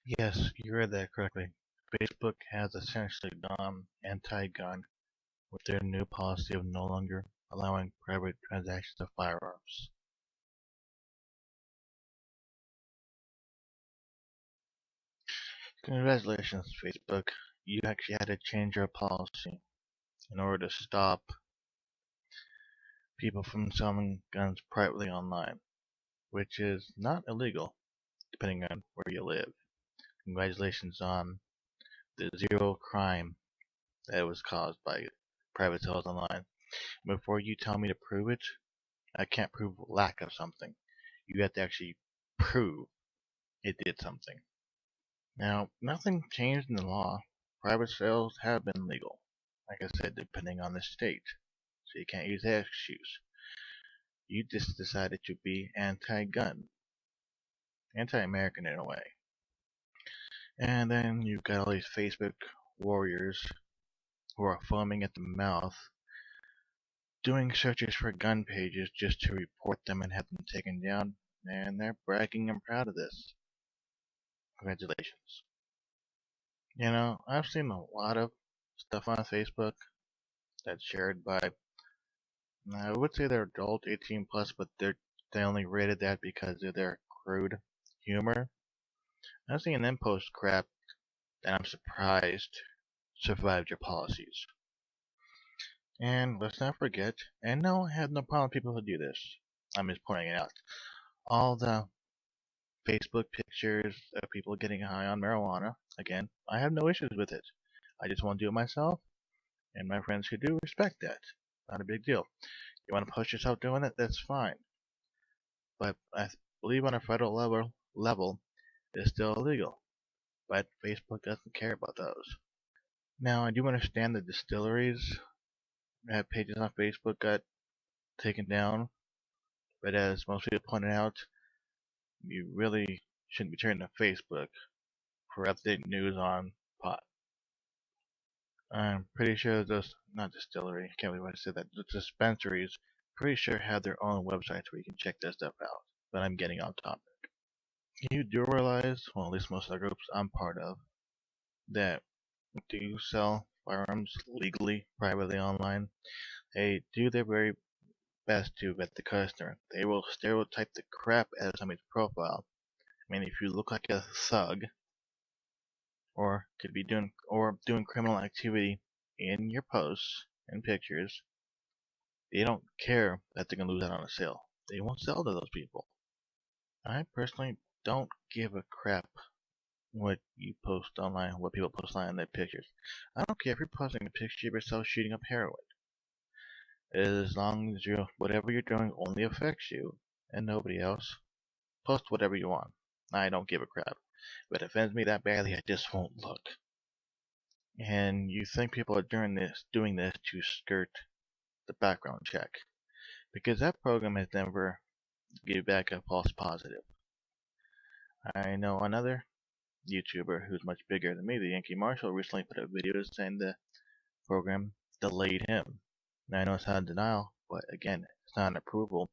Yes, you read that correctly. Facebook has essentially gone anti-gun with their new policy of no longer allowing private transactions of firearms. Congratulations, Facebook. You actually had to change your policy in order to stop people from selling guns privately online, which is not illegal, depending on where you live. Congratulations on the zero crime that was caused by private sales online. Before you tell me to prove it, I can't prove lack of something. You have to actually prove it did something. Now, nothing changed in the law. Private sales have been legal. Like I said, depending on the state. So you can't use that excuse. You just decided to be anti-gun, anti-American in a way. And then you've got all these Facebook warriors who are foaming at the mouth, doing searches for gun pages just to report them and have them taken down, and they're bragging and proud of this. Congratulations. I've seen a lot of stuff on Facebook that's shared by, I would say they're adult 18 plus, but they only rated that because of their crude humor. I've seen them post crap that I'm surprised survived your policies. And let's not forget, and no, I have no problem with people who do this. I'm just pointing it out. All the Facebook pictures of people getting high on marijuana, again, I have no issues with it. I just want to do it myself, and my friends who do respect that. Not a big deal. You want to post yourself doing it, that's fine. But I believe on a federal level, it's still illegal. But Facebook doesn't care about those. Now, I do understand that distilleries have pages on Facebook got taken down, but as most people pointed out, you really shouldn't be turning to Facebook for up-to-date news on pot. I'm pretty sure those, not distillery, I can't believe I said that, the dispensaries, pretty sure have their own websites where you can check that stuff out. But I'm getting off topic. You do realize, well, at least most of the groups I'm part of, that do sell firearms legally, privately online. They do their very best to vet the customer. They will stereotype the crap out of somebody's profile. I mean, if you look like a thug, or could be doing criminal activity in your posts and pictures, they don't care that they're gonna lose out on a sale. They won't sell to those people. I personally don't give a crap what you post online, what people post online in their pictures. I don't care if you're posting a picture of yourself shooting up heroin. As long as whatever you're doing only affects you and nobody else, post whatever you want. I don't give a crap. If it offends me that badly, I just won't look. And you think people are doing this to skirt the background check. Because that program has never given back a false positive. I know another YouTuber who's much bigger than me, the Yankee Marshal, recently put a video saying the program delayed him. Now I know it's not a denial, but again, it's not an approval.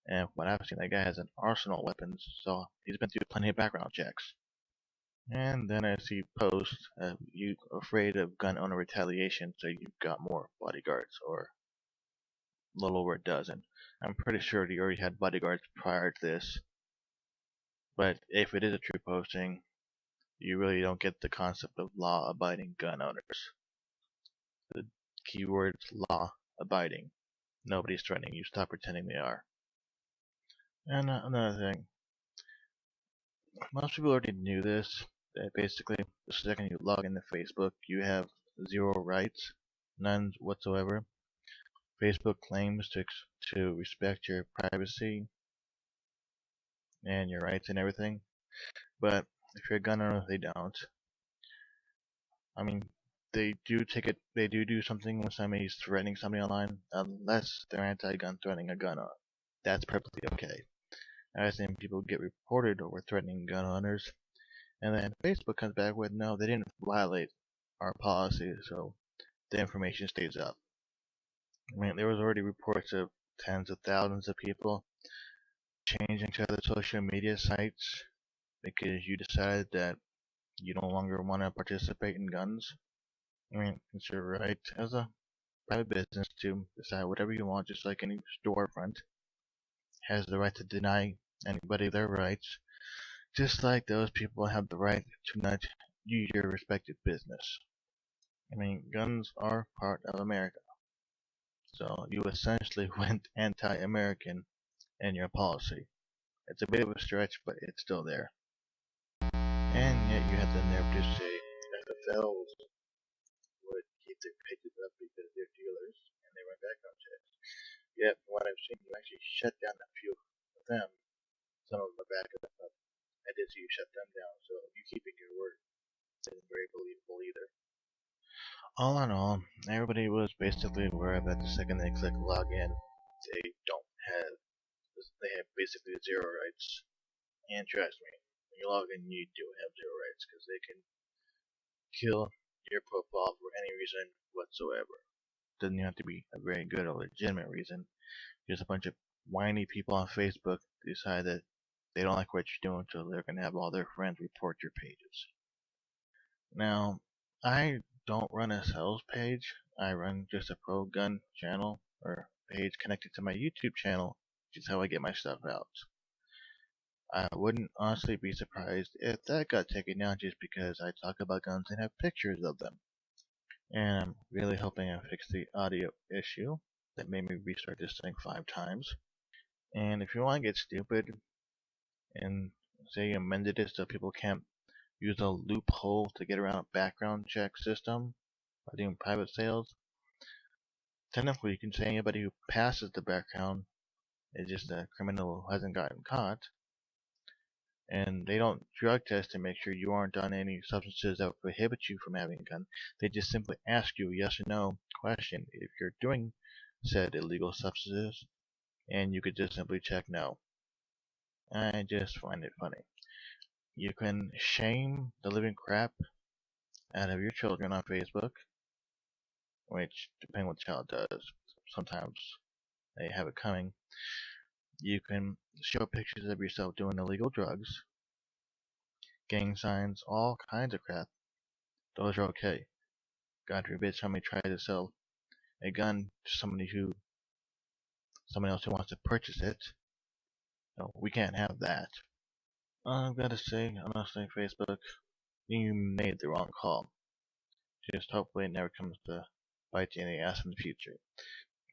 And from what I've seen, that guy has an arsenal of weapons, so he's been through plenty of background checks. And then I see posts, you afraid of gun owner retaliation, so you've got more bodyguards, or a little over a dozen. I'm pretty sure he already had bodyguards prior to this, but if it is a true posting, you really don't get the concept of law-abiding gun owners. The keyword's law-abiding. Nobody's threatening you. Stop pretending they are. And another thing, most people already knew this. That basically, the second you log into Facebook, you have zero rights, none whatsoever. Facebook claims to respect your privacy and your rights and everything, but if you're a gun owner, they don't. I mean, they do take it. They do something when somebody's threatening somebody online, unless they're anti-gun, threatening a gun owner. That's perfectly okay. I've seen people get reported over threatening gun owners, and then Facebook comes back with, no, they didn't violate our policy, so the information stays up. I mean, there was already reports of tens of thousands of people changing to other social media sites because you decided that you no longer want to participate in guns. I mean, it's your right as a private business to decide whatever you want, just like any storefront has the right to deny anybody their rights, just like those people have the right to not use your respective business. I mean, guns are part of America, so you essentially went anti-American in your policy. It's a bit of a stretch, but it's still there. And yet you have the nerve to say FFLs would keep their pages up because they're dealers and they run background checks. Yet, from what I've seen, you actually shut down a few of them. Some of them are back up, but I did see you shut them down, so you keeping your word isn't very believable either. All in all, everybody was basically aware that the second they click login, they don't have, they have basically zero rights. And trust me, when you log in, you do have zero rights because they can kill your profile for any reason whatsoever. Doesn't have to be a very good or legitimate reason. Just a bunch of whiny people on Facebook decide that they don't like what you're doing, so they're gonna have all their friends report your pages. Now, I don't run a sales page. I run just a pro gun channel or page connected to my YouTube channel, which is how I get my stuff out. I wouldn't honestly be surprised if that got taken down just because I talk about guns and have pictures of them. And I'm really hoping I fix the audio issue that made me restart this thing 5 times. And if you want to get stupid and say you amended it so people can't use a loophole to get around a background check system by doing private sales, technically you can say anybody who passes the background is just a criminal who hasn't gotten caught. And they don't drug test to make sure you aren't on any substances that would prohibit you from having a gun. They just simply ask you a yes or no question if you're doing said illegal substances, and you could just simply check no. I just find it funny. You can shame the living crap out of your children on Facebook, which, depending on what the child does, sometimes they have it coming. You can show pictures of yourself doing illegal drugs, gang signs, all kinds of crap. Those are okay. God forbid somebody tries to sell a gun to somebody else who wants to purchase it. No, we can't have that. I've got to say, honestly, Facebook, you made the wrong call. Just hopefully it never comes to bite you in the ass in the future.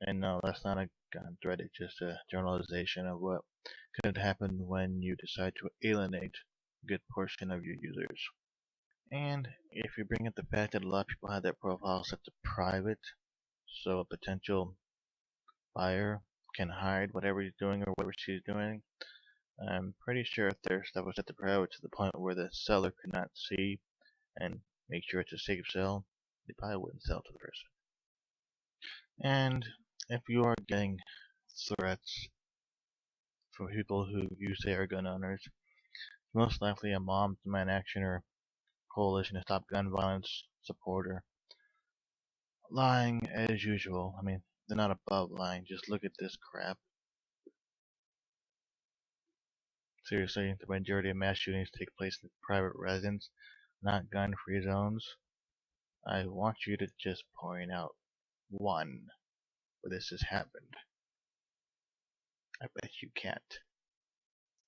And no, that's not a gun threat, it's just a generalization of what could happen when you decide to alienate a good portion of your users. And if you bring up the fact that a lot of people have their profiles set to private, so a potential buyer can hide whatever he's doing or whatever she's doing, I'm pretty sure if their stuff was set to private to the point where the seller could not see and make sure it's a safe sell, they probably wouldn't sell to the person. And if you are getting threats from people who you say are gun owners, most likely a Moms Demand Action or Coalition to Stop Gun Violence supporter. Lying as usual. I mean, they're not above lying. Just look at this crap. Seriously, the majority of mass shootings take place in private residence, not gun-free zones. I want you to just point out one where this has happened. I bet you can't.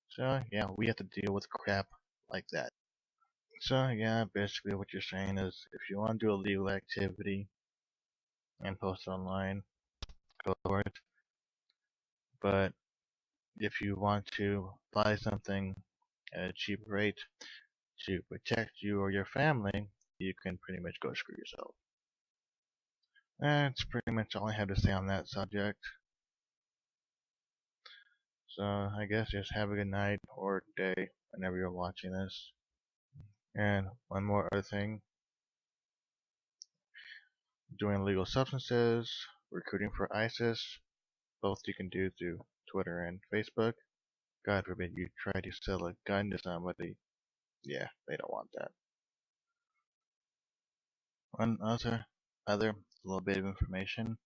So, yeah, we have to deal with crap like that. So, yeah, basically what you're saying is if you want to do illegal activity and post it online, go for it. But if you want to buy something at a cheap rate to protect you or your family, you can pretty much go screw yourself. That's pretty much all I have to say on that subject. So I guess just have a good night or day whenever you're watching this. And one more other thing, doing illegal substances, recruiting for ISIS, both you can do through Twitter and Facebook. God forbid you try to sell a gun to somebody. Yeah, they don't want that. One other little bit of information.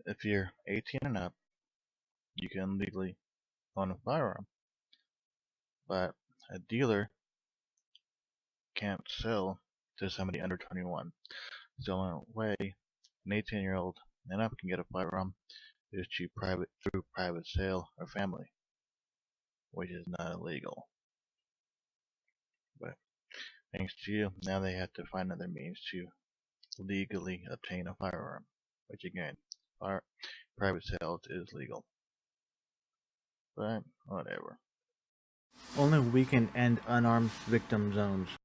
If you're 18 and up, you can legally own a firearm. But a dealer can't sell to somebody under 21. The only way an 18-year-old and up can get a firearm is through private sale or family, which is not illegal. But thanks to you, now they have to find other means to legally obtain a firearm, which again, private sales is legal. But whatever. Only we can end unarmed victim zones.